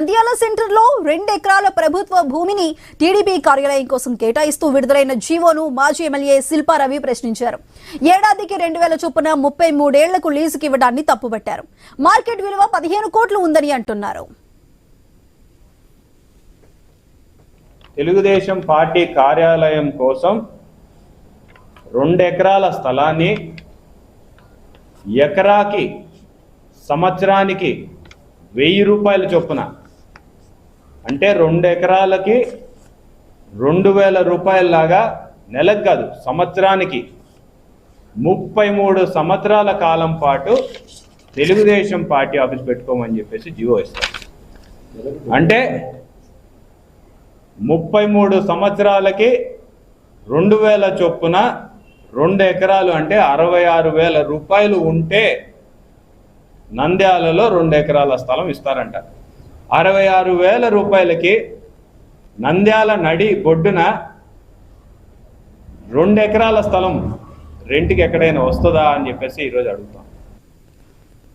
నంద్యాల సెంటర్లో 2 ఎకరాల ప్రభుత్వ భూమిని టీడీపీ కార్యాలయం కోసం కేటాయిస్తూ విడుదలైన జీవోను మాజీ ఎమ్మెల్యే శిల్పా రవి ప్రశ్నించారు. ఏడాదికి 2000 చొప్పున 33 ఏళ్లకు లీజుకి ఇవ్వడాన్ని తప్పుపట్టారు. మార్కెట్ విలువ 15 కోట్లు ఉందని అంటున్నారు. తెలుగుదేశం పార్టీ కార్యాలయం కోసం 2 ఎకరాల స్థలాన్ని ఎకరాకి సంవత్సరానికి 1000 రూపాయల చొప్పున అంటే 2 ఎకరాలకి 2000 రూపాయలలాగా నెలకు కాదు సంవత్సరానికి 33 సంవత్సరాల కాలం పాటు తెలుగుదేశం పార్టీ ఆఫీస్ పెట్టుకోమని చెప్పేసి జీవో ఇస్తారు. అంటే 33 సంవత్సరాలకి 2000 చొప్పున 2 ఎకరాలు అంటే 66,000 రూపాయలు ఉంటే నంద్యాలలో 2 ఎకరాల స్థలం ఇస్తారంట. 66,000 రూపాయలకి నంద్యాల నడి బొడ్డున 2 ఎకరాల స్థలం రెంట్కి ఎక్కడైనా వస్తుందా అని చెప్పేసి ఈరోజు అడుగుతాం.